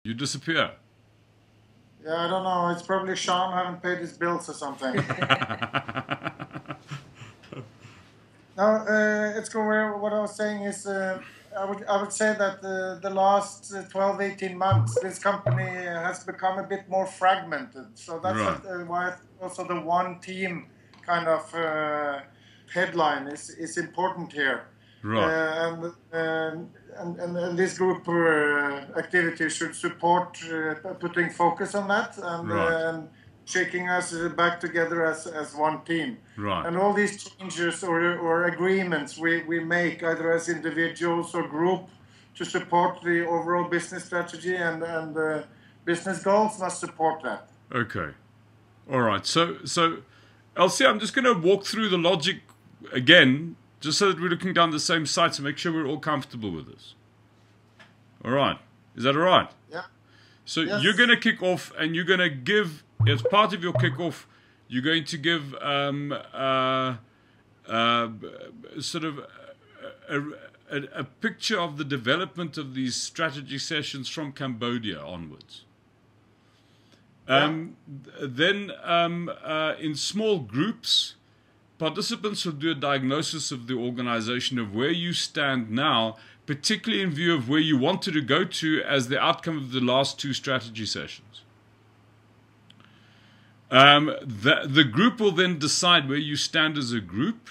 You disappear. Yeah, I don't know. It's probably Shan haven't paid his bills or something. No, it's going. What I was saying is, I would say that the last 12, 18 months, this company has become a bit more fragmented. So that's Right, why also the one team kind of headline is important here. right, And this group activity should support putting focus on that right, and shaking us back together as one team. right. And all these changes or agreements we make, either as individuals or group, to support the overall business strategy and business goals, must support that. Okay. All right. So, Elsie, I'm just going to walk through the logic again, just so that we're looking down the same site to make sure we're all comfortable with this. All right. Is that all right? Yeah. So you're Yes. going to kick off, and you're going to give, as part of your kickoff, you're going to give uh, sort of a, a picture of the development of these strategy sessions from Cambodia onwards. Yeah. Then, in small groups, participants will do a diagnosis of the organization, of where you stand now, particularly in view of where you wanted to go to as the outcome of the last two strategy sessions. The group will then decide where you stand as a group.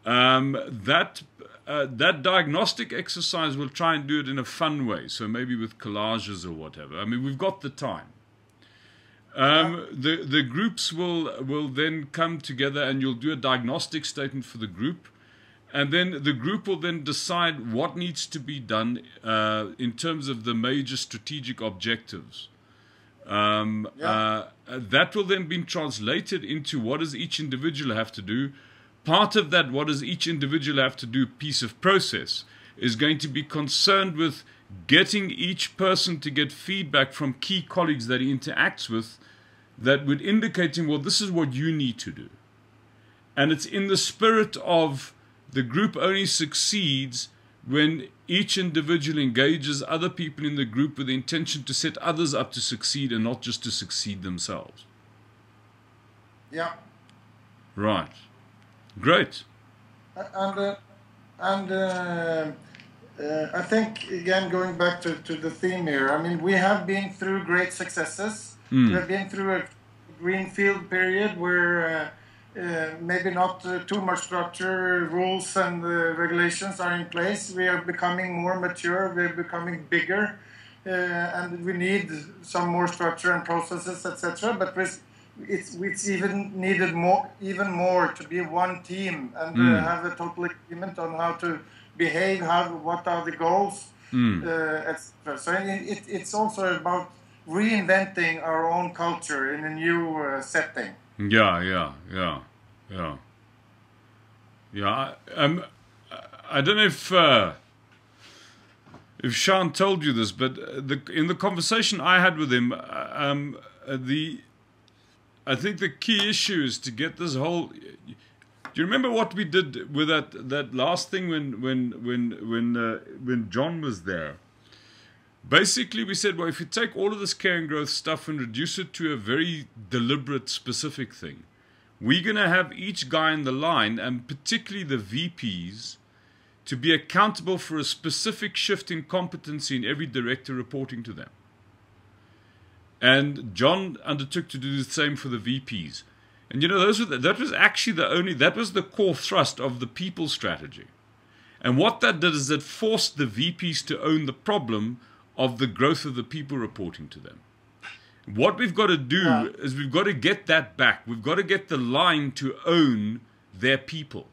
That diagnostic exercise, we'll try and do it in a fun way, so maybe with collages or whatever. I mean, we've got the time. The groups will then come together, and you'll do a diagnostic statement for the group, and then the group will then decide what needs to be done in terms of the major strategic objectives. Yeah. That will then be translated into what does each individual have to do. Part of that, what does each individual have to do, piece of process, is going to be concerned with getting each person to get feedback from key colleagues that he interacts with, that would indicate to him, well, this is what you need to do. And it's in the spirit of the group only succeeds when each individual engages other people in the group with the intention to set others up to succeed and not just to succeed themselves. Yeah. Right. Great. And I think, again, going back to the theme here, I mean, we have been through great successes. We have been through a greenfield period where maybe not too much structure, rules and regulations are in place. We are becoming more mature, we're becoming bigger, and we need some more structure and processes, etc. But it's even needed even more to be one team and have a total agreement on how to behave, what are the goals, etc. So it's also about reinventing our own culture in a new setting. Yeah. I don't know if Shan told you this, but in the conversation I had with him, I think the key issue is to get this whole. Do you remember what we did with that last thing when John was there? Basically, we said, well, if you take all of this care and growth stuff and reduce it to a very deliberate, specific thing, we're going to have each guy in the line, and particularly the VPs, to be accountable for a specific shift in competency in every director reporting to them. And John undertook to do the same for the VPs. And that was actually that was the core thrust of the people strategy. And what that did is it forced the VPs to own the problem of the growth of the people reporting to them. What we've got to do is we've got to get that back. We've got to get the line to own their people.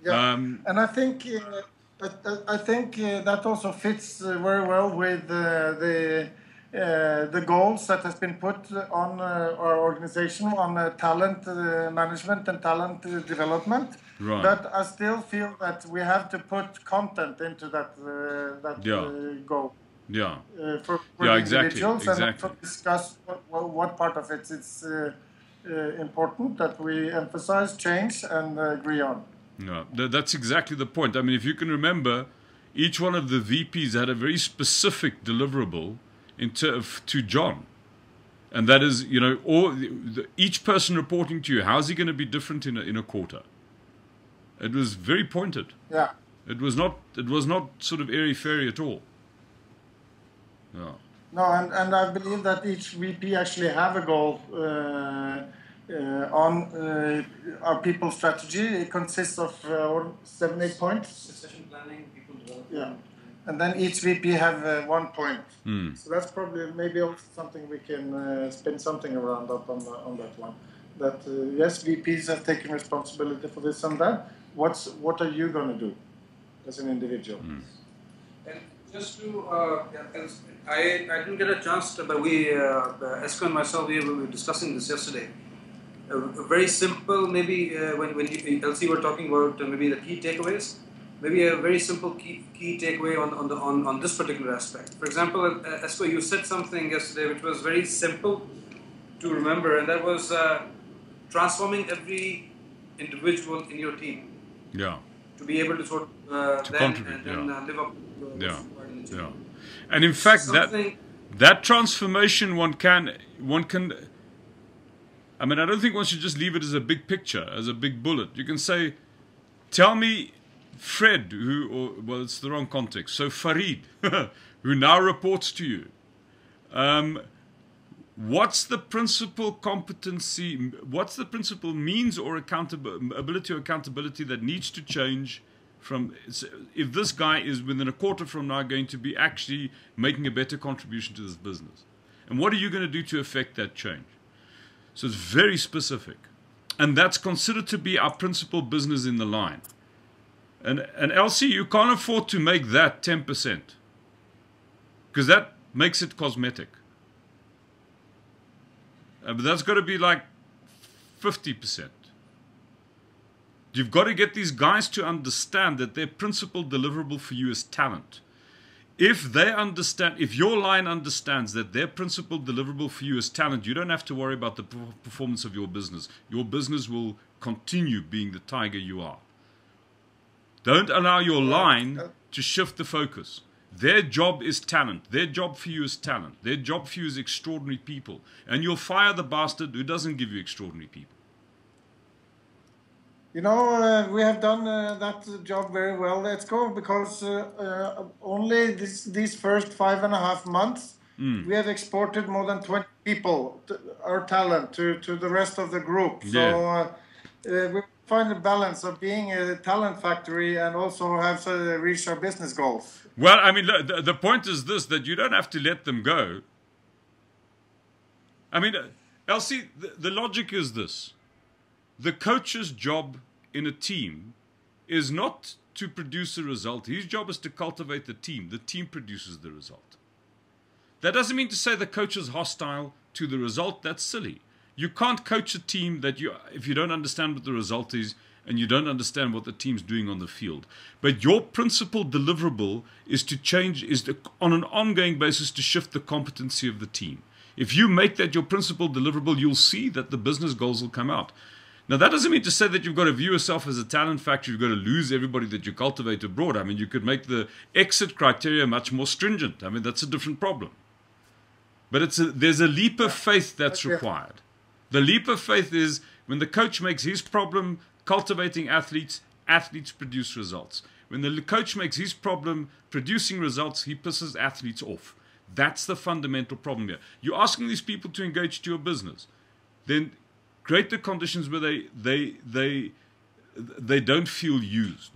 Yeah, and I think that also fits very well with the goals that has been put on our organization on talent management and talent development. Right. But I still feel that we have to put content into that goal. Yeah. For Exactly. individuals, and also discuss what part of it is important that we emphasize, change, and agree on. Yeah, that's exactly the point. I mean, if you can remember, each one of the VPs had a very specific deliverable to John. And that is, you know, each person reporting to you, how's he going to be different in a quarter? It was very pointed. Yeah. It was not sort of airy-fairy at all. Yeah. No, and I believe that each VP actually have a goal on our people strategy. It consists of 7-8 points. Succession planning, people development. Yeah. And then each VP have 1 point. Mm. So that's probably maybe also something we can spin something around up on that one. That yes, VPs have taken responsibility for this and that. What are you going to do as an individual? Mm. And just to, I didn't get a chance to, but we, Esko and myself, we were discussing this yesterday. A very simple, maybe when you, LC were talking about maybe the key takeaways. Maybe a very simple key takeaway on this particular aspect. For example, Esko, you said something yesterday which was very simple to remember, and that was transforming every individual in your team. Yeah. To be able to sort of contribute, live up to yeah. Yeah. And in fact, that transformation one can. I mean, I don't think one should just leave it as a big picture, as a big bullet. You can say, tell me, Fred, well, it's the wrong context. So Farid, who now reports to you, what's the principal competency? What's the principal means or ability or accountability that needs to change from? If this guy is within a quarter from now going to be actually making a better contribution to this business, and what are you going to do to affect that change? So it's very specific, and that's considered to be our principal business in the line. And LC, you can't afford to make that 10%, because that makes it cosmetic. But that's got to be like 50%. You've got to get these guys to understand that their principal deliverable for you is talent. If they understand, if your line understands that their principal deliverable for you is talent, you don't have to worry about the performance of your business. Your business will continue being the tiger you are. Don't allow your line to shift the focus. Their job is talent. Their job for you is talent. Their job for you is extraordinary people. And you'll fire the bastard who doesn't give you extraordinary people. You know, we have done that job very well, Let's Go, because only these first 5.5 months, we have exported more than 20 people, our talent, to the rest of the group. Yeah. So we find a balance of being a talent factory and also have to reach our business goals. Well, I mean, the point is this, that you don't have to let them go. I mean, LC, the logic is this. The coach's job in a team is not to produce a result. His job is to cultivate the team. The team produces the result. That doesn't mean to say the coach is hostile to the result. That's silly. You can't coach a team if you don't understand what the result is and you don't understand what the team's doing on the field. But your principal deliverable is on an ongoing basis to shift the competency of the team. If you make that your principal deliverable, you'll see that the business goals will come out. Now, that doesn't mean to say that you've got to view yourself as a talent factory. You've got to lose everybody that you cultivate abroad. I mean, you could make the exit criteria much more stringent. I mean, that's a different problem. But there's a leap of faith that's required. The leap of faith is when the coach makes his problem cultivating athletes, athletes produce results. When the coach makes his problem producing results, he pisses athletes off. That's the fundamental problem here. You're asking these people to engage to your business. Then create the conditions where they don't feel used.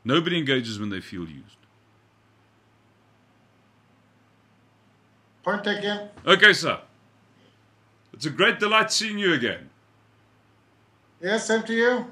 Nobody engages when they feel used. Point taken. Okay, sir. It's a great delight seeing you again. Yes, same to you.